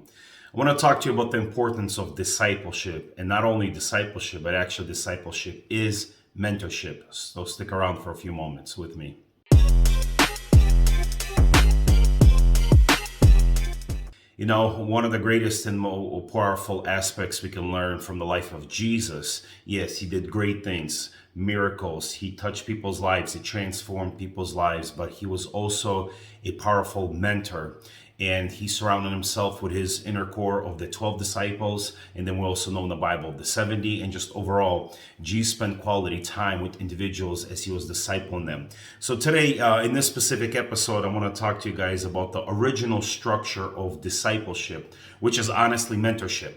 home. I want to talk to you about the importance of discipleship, and not only discipleship, but actually discipleship is mentorship. So stick around for a few moments with me. You know, one of the greatest and most powerful aspects we can learn from the life of Jesus, yes, he did great things, miracles, he touched people's lives, he transformed people's lives, but he was also a powerful mentor. And he surrounded himself with his inner core of the 12 disciples. And then we also know in the Bible, the 70. And just overall, Jesus spent quality time with individuals as he was discipling them. So today, in this specific episode, I want to talk to you guys about the original structure of discipleship, which is honestly mentorship.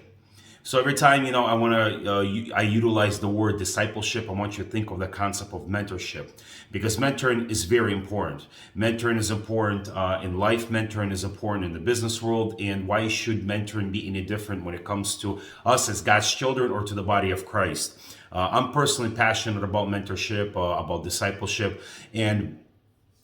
So every time, I utilize the word discipleship, I want you to think of the concept of mentorship, because mentoring is very important. Mentoring is important in life. Mentoring is important in the business world. And why should mentoring be any different when it comes to us as God's children or to the body of Christ? I'm personally passionate about mentorship, about discipleship. And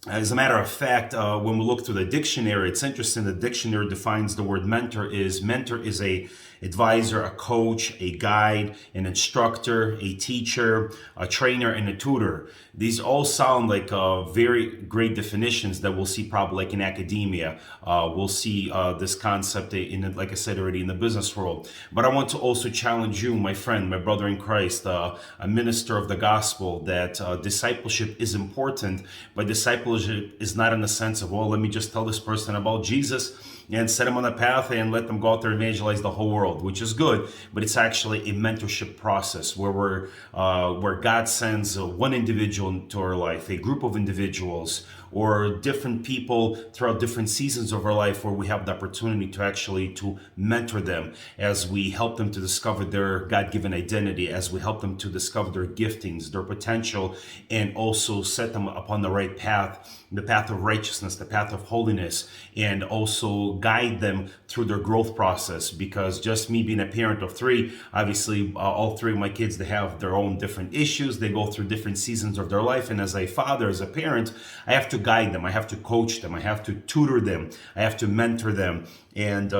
as a matter of fact, when we look through the dictionary, it's interesting. The dictionary defines the word mentor is a advisor, a coach, a guide, an instructor, a teacher, a trainer, and a tutor. These all sound like very great definitions that we'll see probably like in academia. We'll see this concept like I said already, in the business world. But I want to also challenge you, my friend, my brother in Christ, a minister of the gospel, that discipleship is important, but discipleship is not in the sense of, well, let me just tell this person about Jesus and set them on a path and let them go out there and evangelize the whole world, which is good, but it's actually a mentorship process where God sends one individual into our life, a group of individuals, or different people throughout different seasons of our life, where we have the opportunity to mentor them as we help them to discover their God-given identity, as we help them to discover their giftings, their potential, and also set them upon the right path, the path of righteousness, the path of holiness, and also guide them through their growth process. Because just me being a parent of three, obviously all three of my kids, they have their own different issues. They go through different seasons of their life. And as a father, as a parent, I have to guide them. I have to coach them. I have to tutor them. I have to mentor them and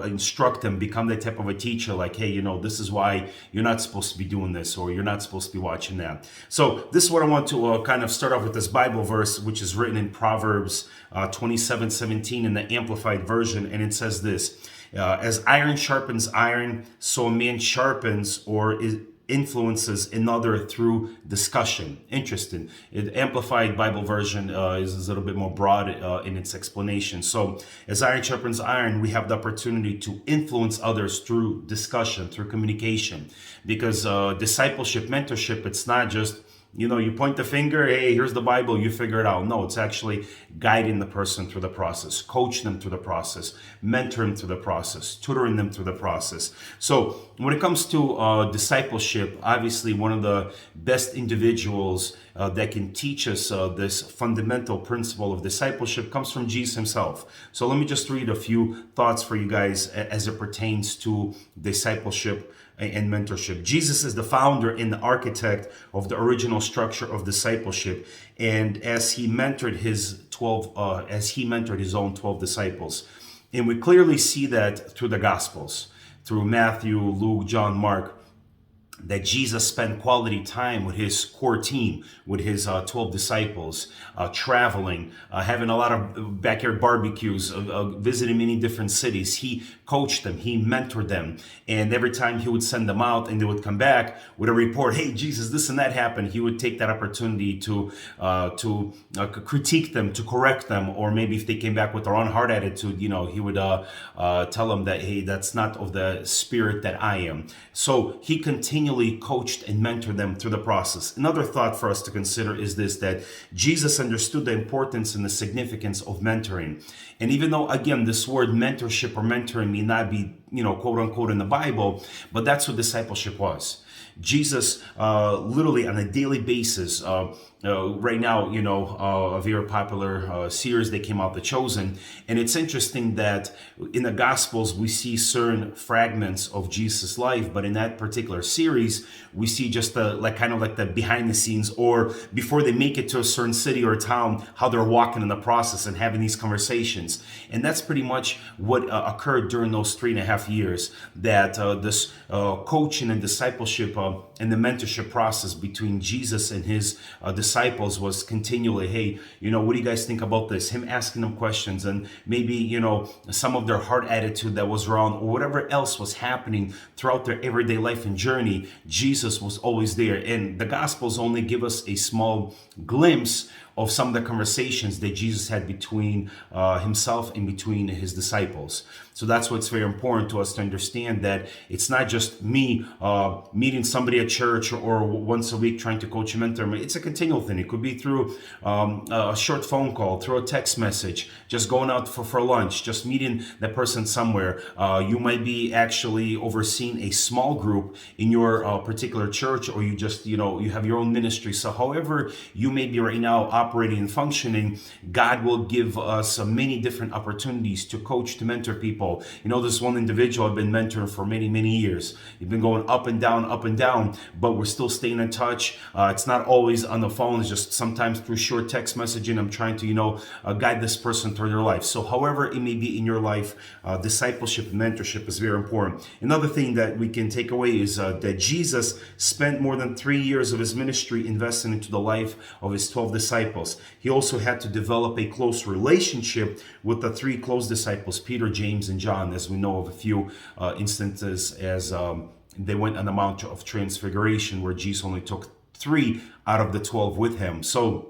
instruct them, become that type of a teacher, like, hey, this is why you're not supposed to be doing this, or you're not supposed to be watching that. So this is what I want to kind of start off with, this Bible verse, which is written in Proverbs 27:17 in the Amplified Version. And it says this: as iron sharpens iron, so a man sharpens or influences another through discussion. Interesting. The Amplified Bible Version is a little bit more broad in its explanation. So as iron sharpens iron, we have the opportunity to influence others through discussion, through communication. Because discipleship, mentorship, it's not just you point the finger, hey, here's the Bible, you figure it out. No, it's actually guiding the person through the process, coaching them through the process, mentoring through the process, tutoring them through the process. So when it comes to discipleship, obviously one of the best individuals that can teach us this fundamental principle of discipleship comes from Jesus himself. So let me just read a few thoughts for you guys as it pertains to discipleship and mentorship. Jesus is the founder and the architect of the original structure of discipleship, and as he mentored his own 12 disciples, and we clearly see that through the Gospels, through Matthew, Luke, John, Mark, that Jesus spent quality time with his core team, with his 12 disciples, traveling, having a lot of backyard barbecues, visiting many different cities. He coached them, he mentored them, and every time he would send them out and they would come back with a report, hey, Jesus, this and that happened, he would take that opportunity to critique them, to correct them, or maybe if they came back with their own hard attitude, he would tell them that, hey, that's not of the spirit that I am. So he continually coached and mentored them through the process. Another thought for us to consider is this, that Jesus understood the importance and the significance of mentoring. And even though, again, this word mentorship or mentoring may not be, quote unquote in the Bible, but that's what discipleship was. Jesus literally on a daily basis. Right now, a very popular series that came out, The Chosen, and it's interesting that in the Gospels we see certain fragments of Jesus' life, but in that particular series we see just the kind of like the behind the scenes, or before they make it to a certain city or town, how they're walking in the process and having these conversations. And that's pretty much what occurred during those 3.5 years, that this coaching and discipleship and the mentorship process between Jesus and his disciples was continually, hey, what do you guys think about this? Him asking them questions, and maybe, some of their heart attitude that was wrong, or whatever else was happening throughout their everyday life and journey. Jesus was always there. And the Gospels only give us a small glimpse of some of the conversations that Jesus had between himself and between his disciples. So that's what's very important to us to understand, that it's not just me meeting somebody at church or once a week trying to coach a mentor. It's a continual thing. It could be through a short phone call, through a text message, just going out for lunch, just meeting that person somewhere. You might be actually overseeing a small group in your particular church, or you just, you have your own ministry. So however you may be right now operating and functioning, God will give us many different opportunities to coach, to mentor people. This one individual I've been mentoring for many, many years. He's been going up and down, but we're still staying in touch. It's not always on the phone. It's just sometimes through short text messaging. I'm trying to, guide this person through their life. So however it may be in your life, discipleship and mentorship is very important. Another thing that we can take away is that Jesus spent more than 3 years of his ministry investing into the life of his 12 disciples. He also had to develop a close relationship with the 3 close disciples, Peter, James, and John, as we know of a few instances as they went on the Mount of Transfiguration, where Jesus only took 3 out of the 12 with him. So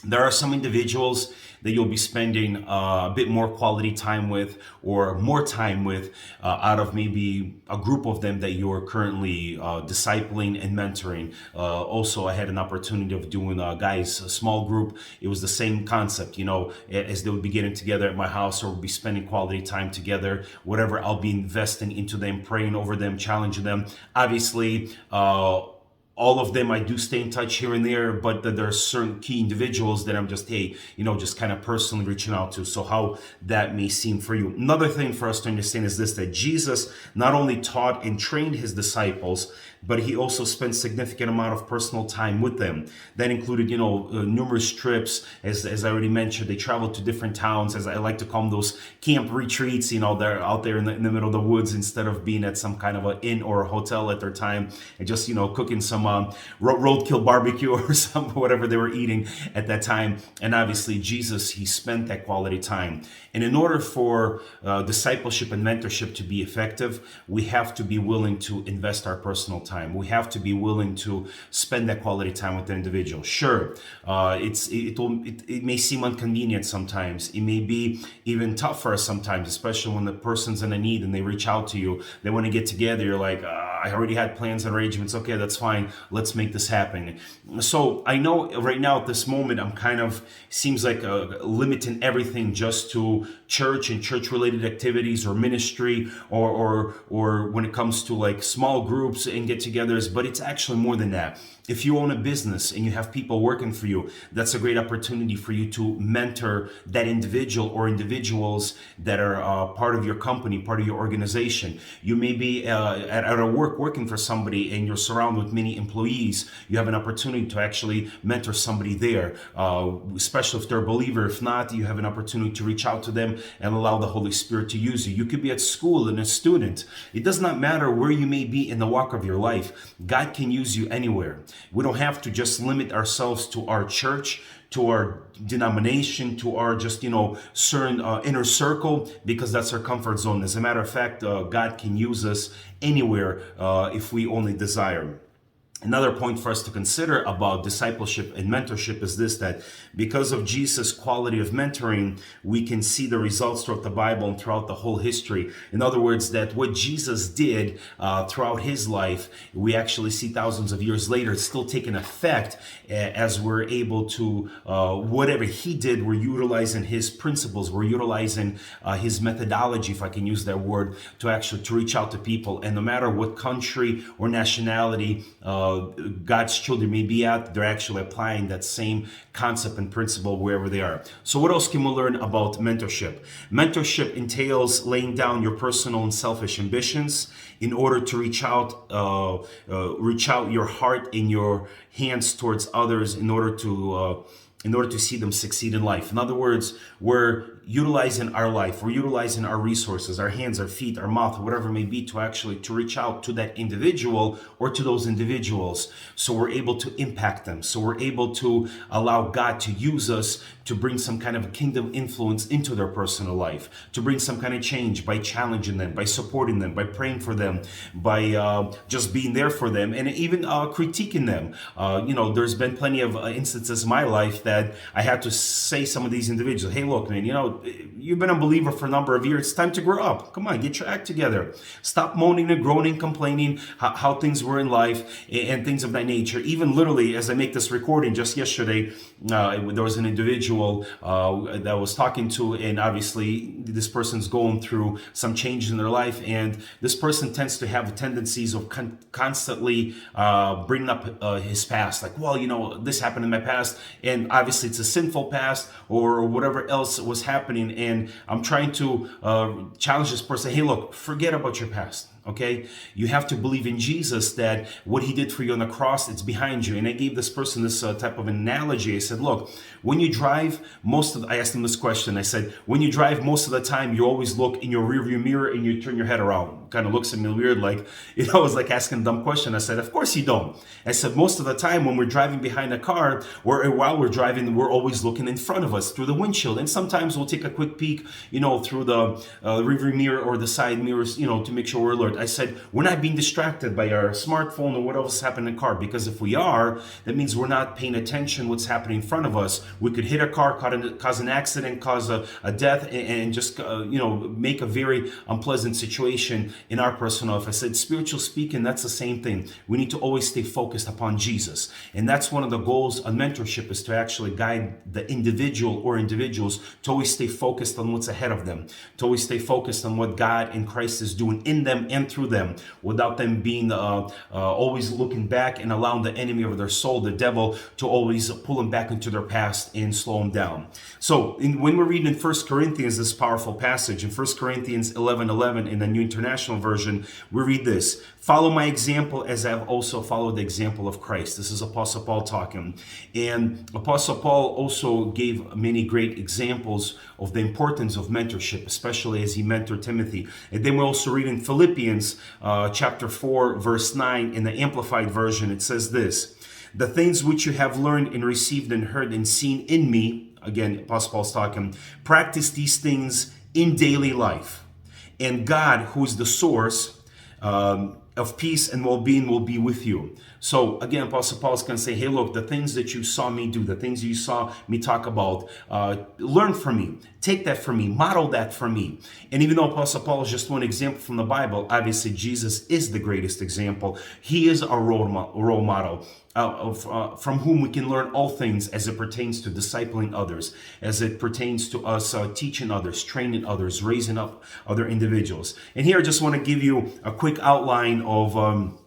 there are some individuals that you'll be spending a bit more quality time with, or more time with, out of maybe a group of them that you're currently discipling and mentoring. Also, I had an opportunity of doing a small group. It was the same concept, as they would be getting together at my house, or we'd be spending quality time together, whatever. I'll be investing into them, praying over them, challenging them. Obviously, all of them I do stay in touch here and there, but there are certain key individuals that I'm just, just kind of personally reaching out to. So how that may seem for you. Another thing for us to understand is this, that Jesus not only taught and trained his disciples, but he also spent significant amount of personal time with them. That included, numerous trips. As I already mentioned, they traveled to different towns, as I like to call them, those camp retreats. They're out there in the middle of the woods, instead of being at some kind of an inn or a hotel at their time, and just, cooking some roadkill barbecue or some whatever they were eating at that time. And obviously Jesus, he spent that quality time. And in order for discipleship and mentorship to be effective, we have to be willing to invest our personal time. We have to be willing to spend that quality time with the individual. Sure, it may seem inconvenient sometimes. It may be even tough for us sometimes, especially when the person's in a need and they reach out to you. They want to get together. You're like, I already had plans and arrangements. Okay, that's fine. Let's make this happen. So I know right now at this moment, I'm kind of, seems like limiting everything just to church and church related activities, or ministry, or when it comes to like small groups and get-togethers, but it's actually more than that. If you own a business and you have people working for you, that's a great opportunity for you to mentor that individual or individuals that are part of your company, part of your organization. You may be at a work working for somebody and you're surrounded with many employees. You have an opportunity to actually mentor somebody there, especially if they're a believer. If not, you have an opportunity to reach out to them and allow the Holy Spirit to use you. You could be at school and a student. It does not matter where you may be in the walk of your life. God can use you anywhere. We don't have to just limit ourselves to our church, to our denomination, to our just, certain inner circle, because that's our comfort zone. As a matter of fact, God can use us anywhere if we only desire. Another point for us to consider about discipleship and mentorship is this, that because of Jesus' quality of mentoring, we can see the results throughout the Bible and throughout the whole history. In other words, that what Jesus did throughout his life, we actually see thousands of years later, it's still taking effect as we're able to, whatever he did, we're utilizing his principles, we're utilizing his methodology, if I can use that word, to reach out to people. And no matter what country or nationality God's children may be at, they're actually applying that same concept and principle wherever they are. So what else can we learn about mentorship? Mentorship entails laying down your personal and selfish ambitions in order to reach out your heart and your hands towards others in order to see them succeed in life. In other words, we're utilizing our life, we're utilizing our resources, our hands, our feet, our mouth, whatever it may be, to reach out to that individual or to those individuals, so we're able to impact them, so we're able to allow God to use us to bring some kind of a kingdom influence into their personal life, to bring some kind of change by challenging them, by supporting them, by praying for them, by just being there for them, and even critiquing them. There's been plenty of instances in my life that I had to say some of these individuals, hey, look, man, you've been a believer for a number of years. It's time to grow up. Come on, get your act together. Stop moaning and groaning, complaining how things were in life and things of that nature. Even literally, as I make this recording, just yesterday, there was an individual that I was talking to, and obviously this person's going through some changes in their life, and this person tends to have tendencies of constantly bringing up his past, like, well, this happened in my past, and obviously it's a sinful past or whatever else was happening, and I'm trying to challenge this person. Hey, look, forget about your past. Okay, you have to believe in Jesus, that what he did for you on the cross, it's behind you. And I gave this person this type of analogy. I said, look, when you drive, I asked him this question. I said, when you drive, most of the time, you always look in your rearview mirror and you turn your head around. Kind of looks at me weird, like, I was like asking a dumb question. I said, of course you don't. I said, most of the time when we're driving behind a car, or while we're driving, we're always looking in front of us through the windshield. And sometimes we'll take a quick peek, through the rearview mirror or the side mirrors, to make sure we're alert. I said, we're not being distracted by our smartphone or what else is happening in the car, because if we are, that means we're not paying attention what's happening in front of us. We could hit a car, cause an accident, cause a death, and just make a very unpleasant situation in our personal life. I said, spiritual speaking, that's the same thing. We need to always stay focused upon Jesus, and that's one of the goals of mentorship, is to actually guide the individual or individuals to always stay focused on what's ahead of them, to always stay focused on what God in Christ is doing in them and through them, without them being always looking back and allowing the enemy of their soul, the devil, to always pull them back into their past and slow them down. So when we're reading in 1 Corinthians, this powerful passage, in 1 Corinthians 11:11 in the New International Version, we read this: follow my example as I have also followed the example of Christ. This is Apostle Paul talking. And Apostle Paul also gave many great examples of the importance of mentorship, especially as he mentored Timothy. And then we also read in Philippians chapter 4, verse 9 in the Amplified Version. It says this: the things which you have learned and received and heard and seen in me, again, Apostle Paul's talking, practice these things in daily life. And God, who is the source of peace and well-being, will be with you. So again, Apostle Paul is going to say, hey, look, the things that you saw me do, the things you saw me talk about, learn from me, take that from me, model that from me. And even though Apostle Paul is just one example from the Bible, obviously Jesus is the greatest example. He is our role model, from whom we can learn all things as it pertains to discipling others, as it pertains to us teaching others, training others, raising up other individuals. And here I just want to give you a quick outline of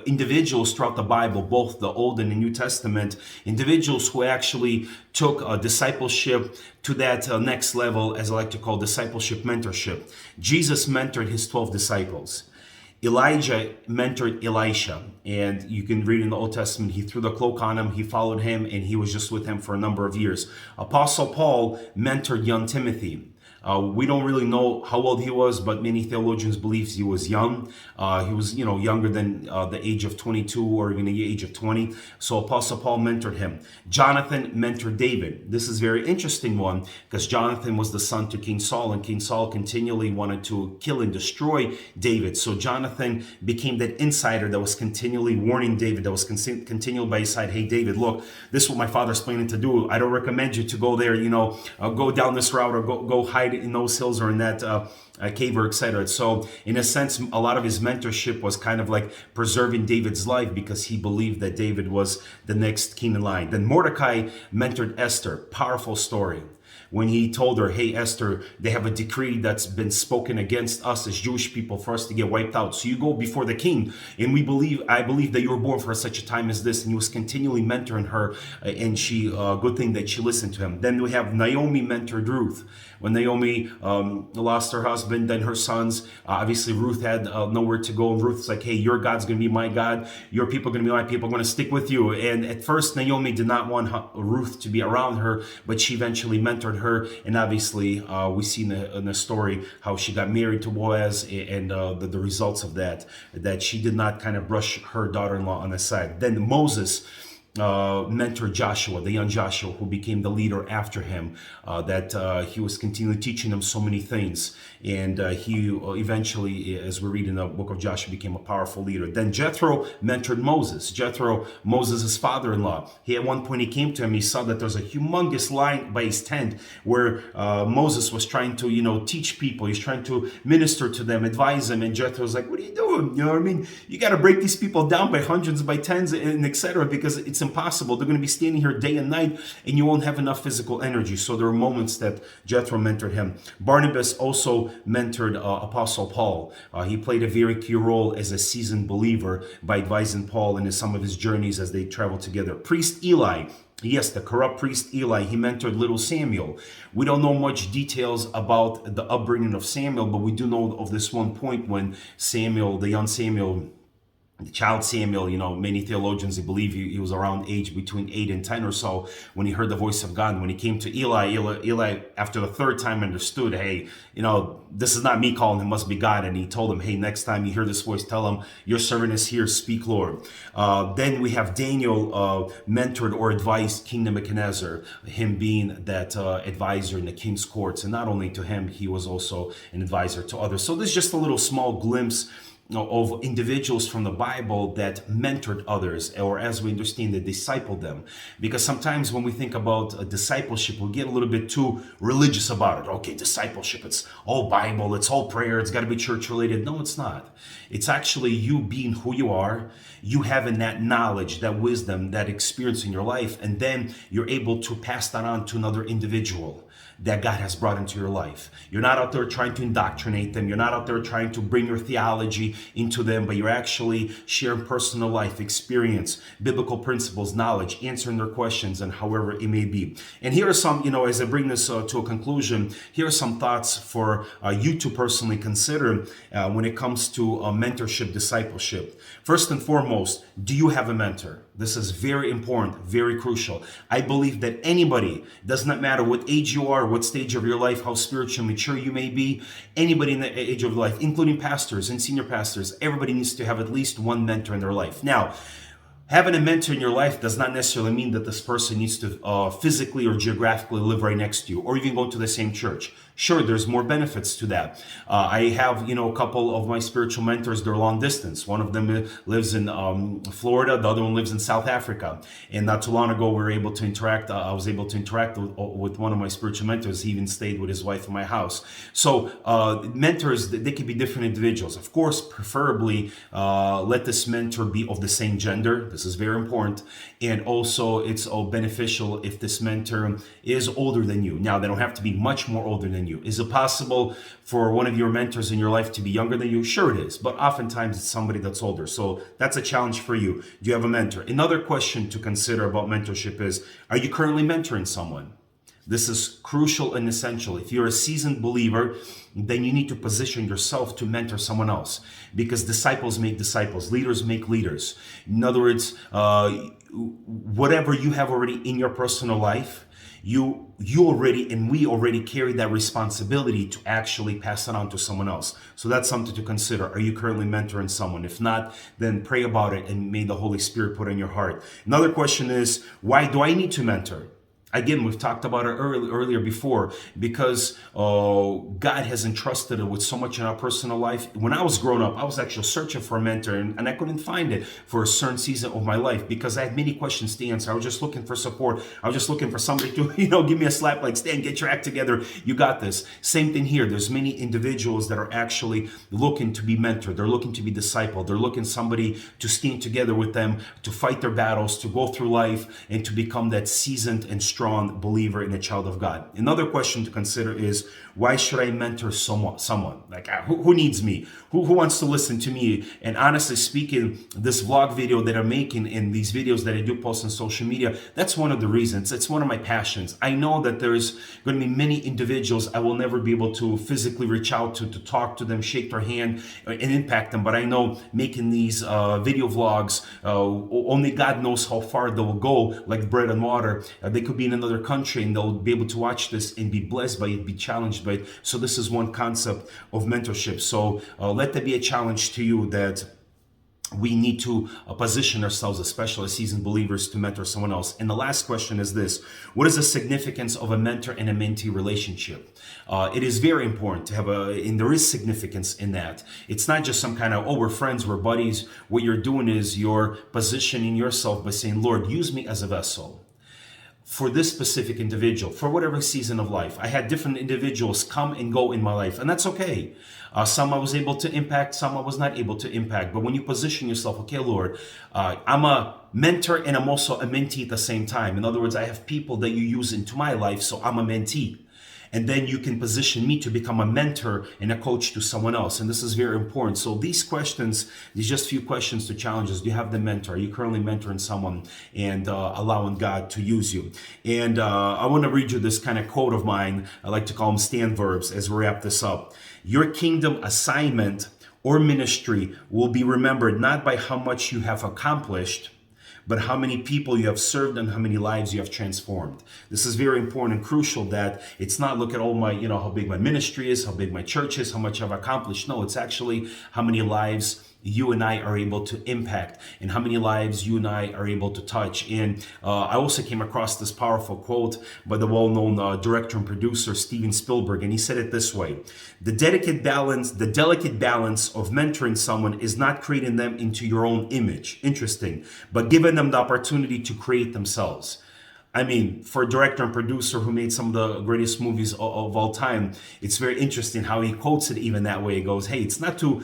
individuals throughout the Bible, both the Old and the New Testament, individuals who actually took discipleship to that next level, as I like to call discipleship mentorship. Jesus mentored his 12 disciples. Elijah mentored Elisha, and you can read in the Old Testament, he threw the cloak on him, he followed him, and he was just with him for a number of years. Apostle Paul mentored young Timothy. We don't really know how old he was, but many theologians believe he was young. He was, younger than the age of 22 or even the age of 20. So Apostle Paul mentored him. Jonathan mentored David. This is a very interesting one because Jonathan was the son to King Saul, and King Saul continually wanted to kill and destroy David. So Jonathan became that insider that was continually warning David, that was continually by his side. Hey, David, look, this is what my father's planning to do. I don't recommend you to go there, go down this route or go hide in those hills or in that cave or etc. So in a sense, a lot of his mentorship was kind of like preserving David's life because he believed that David was the next king in line. Then Mordecai mentored Esther. Powerful story. When he told her, hey, Esther, they have a decree that's been spoken against us as Jewish people for us to get wiped out. So you go before the king. And I believe that you were born for such a time as this. And he was continually mentoring her. And good thing that she listened to him. Then we have Naomi mentored Ruth. When Naomi lost her husband, then her sons, obviously Ruth had nowhere to go. And Ruth's like, hey, your God's going to be my God. Your people are going to be my people. I'm going to stick with you. And at first, Naomi did not want Ruth to be around her, but she eventually mentored her. And obviously, we see in the story how she got married to Boaz and the results of that she did not kind of brush her daughter-in-law on the side. Then Moses mentor Joshua, the young Joshua, who became the leader after him, he was continually teaching them so many things. And he eventually, as we read in the book of Joshua, became a powerful leader. Then Jethro mentored Moses. Jethro, Moses' father-in-law. At one point he came to him, he saw that there's a humongous line by his tent where Moses was trying to, teach people. He's trying to minister to them, advise them. And Jethro was like, what are you doing? You know what I mean? You got to break these people down by hundreds, by tens, and etc. because it's impossible. They're going to be standing here day and night and you won't have enough physical energy. So there were moments that Jethro mentored him. Barnabas also mentored Apostle Paul. He played a very key role as a seasoned believer by advising Paul in some of his journeys as they traveled together. Priest Eli. Yes, the corrupt priest Eli, he mentored little Samuel. We don't know much details about the upbringing of Samuel, but we do know of this one point when Samuel, the young Samuel, the child Samuel, many theologians, they believe he was around age between 8 and 10 or so when he heard the voice of God. When he came to Eli, after the third time understood, hey, this is not me calling him, must be God. And he told him, hey, next time you hear this voice, tell him, your servant is here, speak, Lord. Then we have Daniel mentored or advised King Nebuchadnezzar, him being that advisor in the king's courts. And not only to him, he was also an advisor to others. So this is just a little small glimpse of individuals from the Bible that mentored others, or as we understand, they discipled them. Because sometimes when we think about discipleship, we get a little bit too religious about it. Okay, discipleship, it's all Bible, it's all prayer, it's got to be church related. No, it's not. It's actually you being who you are, you having that knowledge, that wisdom, that experience in your life, and then you're able to pass that on to another individual that God has brought into your life. You're not out there trying to indoctrinate them. You're not out there trying to bring your theology into them, but you're actually sharing personal life experience, biblical principles, knowledge, answering their questions, and however it may be. And here are some, as I bring this to a conclusion, here are some thoughts for you to personally consider when it comes to mentorship, discipleship. First and foremost, do you have a mentor? This is very important, very crucial. I believe that anybody, does not matter what age you are, what stage of your life, how spiritually mature you may be, anybody in the age of life, including pastors and senior pastors, everybody needs to have at least one mentor in their life. Now, having a mentor in your life does not necessarily mean that this person needs to physically or geographically live right next to you or even go to the same church. Sure, there's more benefits to that. I have, a couple of my spiritual mentors, they're long distance. One of them lives in Florida, the other one lives in South Africa. And not too long ago, we were able to interact. I was able to interact with one of my spiritual mentors. He even stayed with his wife in my house. So mentors, they can be different individuals. Of course, preferably let this mentor be of the same gender. This is very important. And also, it's beneficial if this mentor is older than you. Now, they don't have to be much more older than you. Is it possible for one of your mentors in your life to be younger than you? Sure it is, but oftentimes it's somebody that's older. So that's a challenge for you. Do you have a mentor? Another question to consider about mentorship is, are you currently mentoring someone? This is crucial and essential. If you're a seasoned believer, then you need to position yourself to mentor someone else, because disciples make disciples, leaders make leaders. In other words, whatever you have already in your personal life, you already and we already carry that responsibility to actually pass it on to someone else. So that's something to consider. Are you currently mentoring someone? If not, then pray about it and may the Holy Spirit put in your heart. Another question is, why do I need to mentor? Again, we've talked about it earlier before, because God has entrusted it with so much in our personal life. When I was growing up, I was actually searching for a mentor, and I couldn't find it for a certain season of my life because I had many questions to answer. I was just looking for support. I was just looking for somebody to, give me a slap like, Stan, get your act together. You got this. Same thing here. There's many individuals that are actually looking to be mentored. They're looking to be discipled. They're looking somebody to stand together with them, to fight their battles, to go through life, and to become that seasoned and strong believer and a child of God. Another question to consider is, why should I mentor someone? Like, who needs me? Who wants to listen to me? And honestly speaking, this vlog video that I'm making and these videos that I do post on social media, that's one of the reasons. It's one of my passions. I know that there's going to be many individuals I will never be able to physically reach out to talk to them, shake their hand, and impact them. But I know making these video vlogs, only God knows how far they will go, like bread and water. They could be in another country and they'll be able to watch this and be blessed by it, be challenged by it. So this is one concept of mentorship. So let that be a challenge to you, that we need to position ourselves, especially as seasoned believers, to mentor someone else. And the last question is this: what is the significance of a mentor and a mentee relationship? It is very important to have and there is significance in that. It's not just some kind of, we're friends, we're buddies. What you're doing is you're positioning yourself by saying, Lord, use me as a vessel for this specific individual, for whatever season of life. I had different individuals come and go in my life, and that's okay. Some I was able to impact, some I was not able to impact. But when you position yourself, okay, Lord, I'm a mentor and I'm also a mentee at the same time. In other words, I have people that you use into my life, so I'm a mentee. And then you can position me to become a mentor and a coach to someone else. And this is very important. So these questions, these just few questions to challenges. Do you have the mentor? Are you currently mentoring someone and allowing God to use you? And I want to read you this kind of quote of mine. I like to call them stand verbs as we wrap this up. Your kingdom assignment or ministry will be remembered not by how much you have accomplished, but how many people you have served and how many lives you have transformed. This is very important and crucial, that it's not look at all my, how big my ministry is, how big my church is, how much I've accomplished. No, it's actually how many lives you and I are able to impact and how many lives you and I are able to touch. And I also came across this powerful quote by the well-known director and producer Steven Spielberg, and he said it this way: the delicate balance of mentoring someone is not creating them into your own image, interesting, but giving them the opportunity to create themselves. I mean, for a director and producer who made some of the greatest movies of all time, it's very interesting how he quotes it even that way. He goes, hey, it's not to,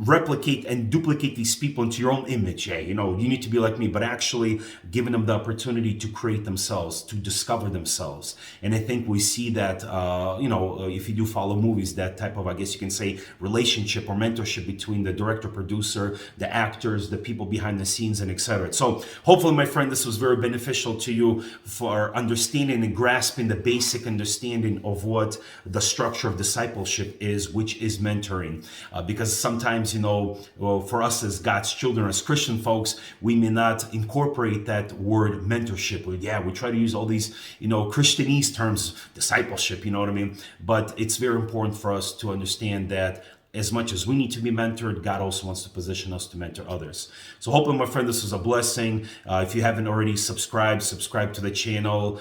replicate and duplicate these people into your own image. Hey, you need to be like me, but actually giving them the opportunity to create themselves, to discover themselves. And I think we see that, if you do follow movies, that type of, I guess you can say, relationship or mentorship between the director, producer, the actors, the people behind the scenes, and etc. So hopefully, my friend, this was very beneficial to you for understanding and grasping the basic understanding of what the structure of discipleship is, which is mentoring. Because sometimes, for us as God's children, as Christian folks, we may not incorporate that word mentorship. We try to use all these, Christianese terms, discipleship, you know what I mean? But it's very important for us to understand that as much as we need to be mentored, God also wants to position us to mentor others. So hopefully, my friend, this was a blessing. If you haven't already subscribe to the channel,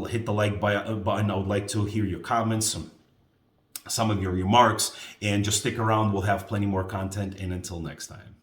hit the like button. I would like to hear your comments, some of your remarks, and just stick around. We'll have plenty more content. And until next time.